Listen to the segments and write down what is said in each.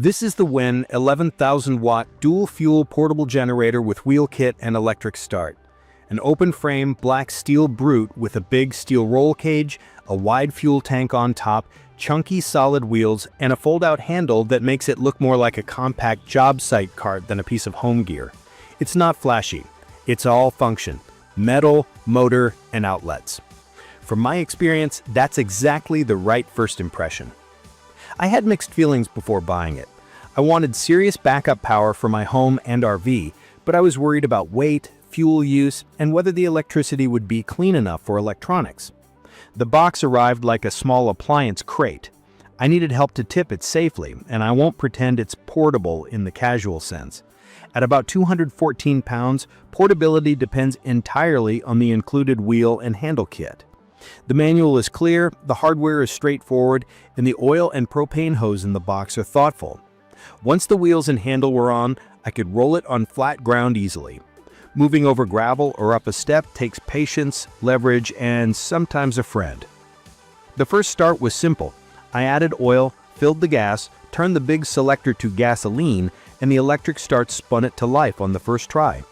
This is the WEN 11,000-watt dual-fuel portable generator with wheel kit and electric start. An open-frame black steel brute with a big steel roll cage, a wide fuel tank on top, chunky solid wheels, and a fold-out handle that makes it look more like a compact job site cart than a piece of home gear. It's not flashy. It's all function: metal, motor, and outlets. From my experience, that's exactly the right first impression. I had mixed feelings before buying it. I wanted serious backup power for my home and RV, but I was worried about weight, fuel use, and whether the electricity would be clean enough for electronics. The box arrived like a small appliance crate. I needed help to tip it safely, and I won't pretend it's portable in the casual sense. At about 214 pounds, portability depends entirely on the included wheel and handle kit. The manual is clear, the hardware is straightforward, and the oil and propane hose in the box are thoughtful. Once the wheels and handle were on, I could roll it on flat ground easily. Moving over gravel or up a step takes patience, leverage, and sometimes a friend. The first start was simple. I added oil, filled the gas, turned the big selector to gasoline, and the electric start spun it to life on the first try.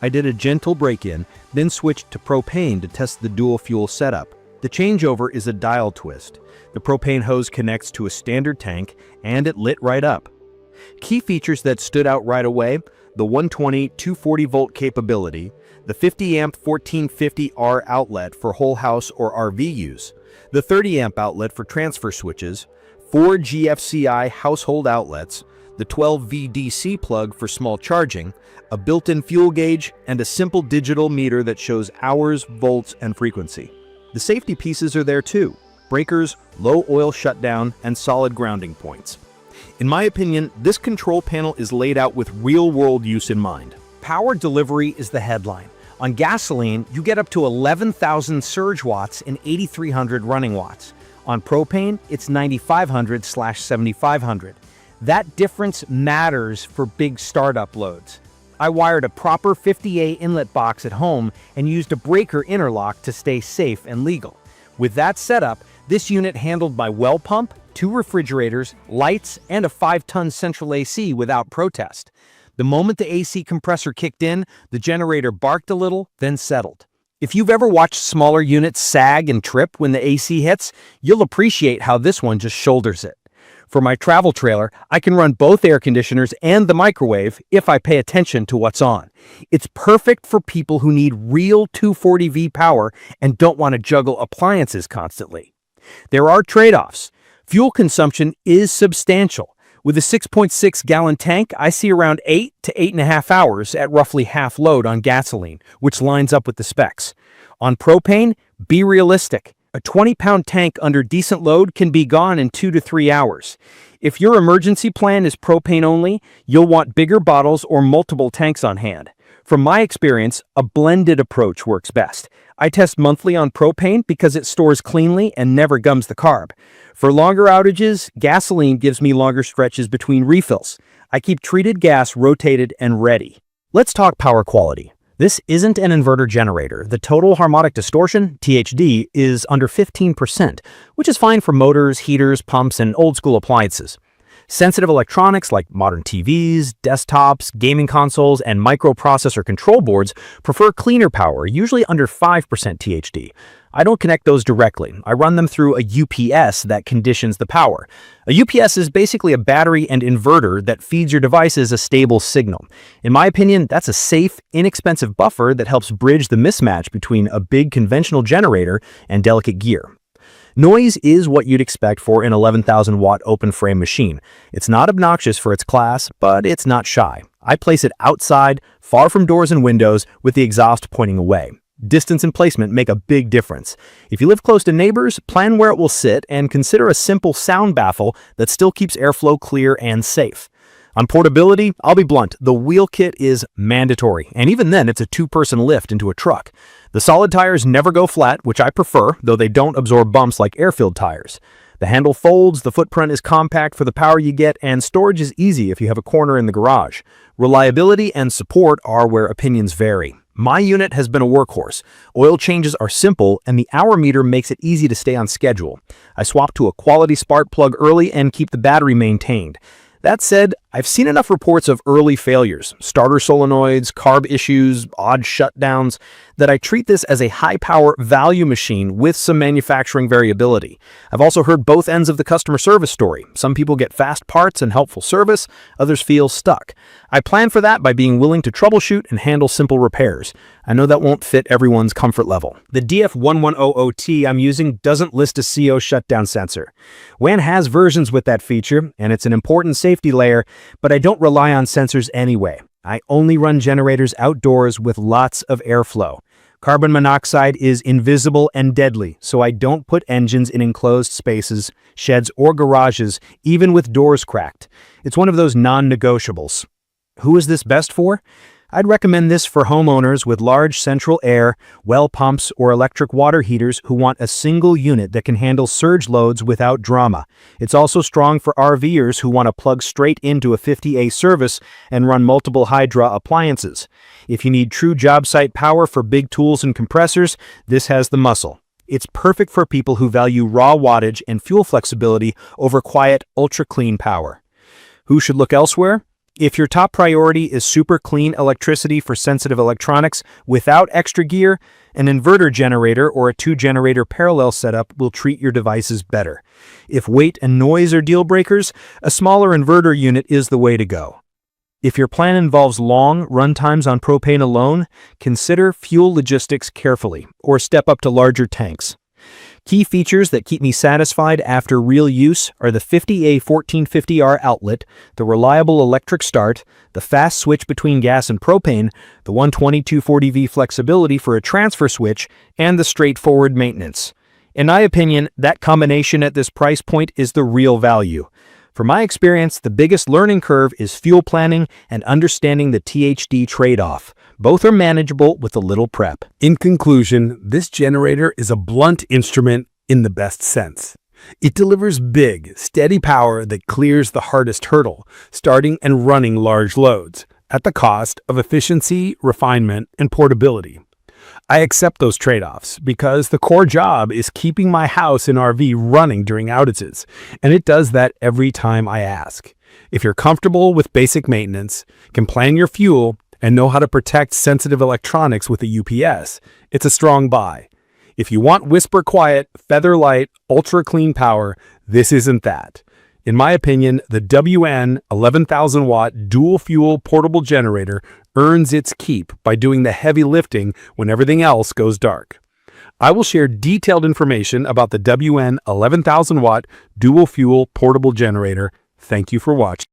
I did a gentle break-in, then switched to propane to test the dual-fuel setup. The changeover is a dial twist. The propane hose connects to a standard tank, and it lit right up. Key features that stood out right away: the 120 240-volt capability, the 50-amp 1450R outlet for whole house or RV use, the 30-amp outlet for transfer switches, 4 GFCI household outlets, the 12V DC plug for small charging, a built-in fuel gauge, and a simple digital meter that shows hours, volts, and frequency. The safety pieces are there too: breakers, low oil shutdown, and solid grounding points. In my opinion, this control panel is laid out with real-world use in mind. Power delivery is the headline. On gasoline, you get up to 11,000 surge watts and 8,300 running watts. On propane, it's 9,500/7,500. That difference matters for big startup loads. I wired a proper 50A inlet box at home and used a breaker interlock to stay safe and legal. With that setup, this unit handled my well pump, 2 refrigerators, lights, and a 5-ton central AC without protest. The moment the AC compressor kicked in, the generator barked a little, then settled. If you've ever watched smaller units sag and trip when the AC hits, you'll appreciate how this one just shoulders it. For my travel trailer, I can run both air conditioners and the microwave if I pay attention to what's on. It's perfect for people who need real 240V power and don't want to juggle appliances constantly. There are trade-offs. Fuel consumption is substantial. With a 6.6-gallon tank, I see around 8 to 8.5 hours at roughly half load on gasoline, which lines up with the specs. On propane, be realistic. A 20-pound tank under decent load can be gone in 2 to 3 hours. If your emergency plan is propane only, you'll want bigger bottles or multiple tanks on hand. From my experience, a blended approach works best. I test monthly on propane because it stores cleanly and never gums the carb. For longer outages, gasoline gives me longer stretches between refills. I keep treated gas rotated and ready. Let's talk power quality. This isn't an inverter generator. The total harmonic distortion, THD, is under 15%, which is fine for motors, heaters, pumps, and old-school appliances. Sensitive electronics like modern TVs, desktops, gaming consoles, and microprocessor control boards prefer cleaner power, usually under 5% THD. I don't connect those directly. I run them through a UPS that conditions the power. A UPS is basically a battery and inverter that feeds your devices a stable signal. In my opinion, that's a safe, inexpensive buffer that helps bridge the mismatch between a big conventional generator and delicate gear. Noise is what you'd expect for an 11,000-watt open-frame machine. It's not obnoxious for its class, but it's not shy. I place it outside, far from doors and windows, with the exhaust pointing away. Distance and placement make a big difference. If you live close to neighbors, plan where it will sit and consider a simple sound baffle that still keeps airflow clear and safe. On portability, I'll be blunt, the wheel kit is mandatory, and even then it's a 2-person lift into a truck. The solid tires never go flat, which I prefer, though they don't absorb bumps like air-filled tires. The handle folds, the footprint is compact for the power you get, and storage is easy if you have a corner in the garage. Reliability and support are where opinions vary. My unit has been a workhorse. Oil changes are simple, and the hour meter makes it easy to stay on schedule. I swap to a quality spark plug early and keep the battery maintained. That said, I've seen enough reports of early failures, starter solenoids, carb issues, odd shutdowns, that I treat this as a high-power value machine with some manufacturing variability. I've also heard both ends of the customer service story. Some people get fast parts and helpful service, others feel stuck. I plan for that by being willing to troubleshoot and handle simple repairs. I know that won't fit everyone's comfort level. The DF1100T I'm using doesn't list a CO shutdown sensor. WEN has versions with that feature, and it's an important safety layer, but I don't rely on sensors anyway. I only run generators outdoors with lots of airflow. Carbon monoxide is invisible and deadly, so I don't put engines in enclosed spaces, sheds, or garages, even with doors cracked. It's one of those non-negotiables. Who is this best for? I'd recommend this for homeowners with large central air, well pumps, or electric water heaters who want a single unit that can handle surge loads without drama. It's also strong for RVers who want to plug straight into a 50A service and run multiple Hydra appliances. If you need true job site power for big tools and compressors, this has the muscle. It's perfect for people who value raw wattage and fuel flexibility over quiet, ultra-clean power. Who should look elsewhere? If your top priority is super clean electricity for sensitive electronics without extra gear, an inverter generator or a 2-generator parallel setup will treat your devices better. If weight and noise are deal breakers, a smaller inverter unit is the way to go. If your plan involves long runtimes on propane alone, consider fuel logistics carefully or step up to larger tanks. Key features that keep me satisfied after real use are the 50A 1450R outlet, the reliable electric start, the fast switch between gas and propane, the 120/240V flexibility for a transfer switch, and the straightforward maintenance. In my opinion, that combination at this price point is the real value. From my experience, the biggest learning curve is fuel planning and understanding the THD trade-off. Both are manageable with a little prep. In conclusion, this generator is a blunt instrument in the best sense. It delivers big, steady power that clears the hardest hurdle, starting and running large loads, at the cost of efficiency, refinement, and portability. I accept those trade-offs because the core job is keeping my house and RV running during outages, and it does that every time I ask. If you're comfortable with basic maintenance, can plan your fuel, and know how to protect sensitive electronics with a UPS, it's a strong buy. If you want whisper quiet, feather light, ultra clean power, this isn't that. In my opinion, the WEN 11,000 watt dual fuel portable generator earns its keep by doing the heavy lifting when everything else goes dark. I will share detailed information about the WEN 11,000 watt dual fuel portable generator. Thank you for watching.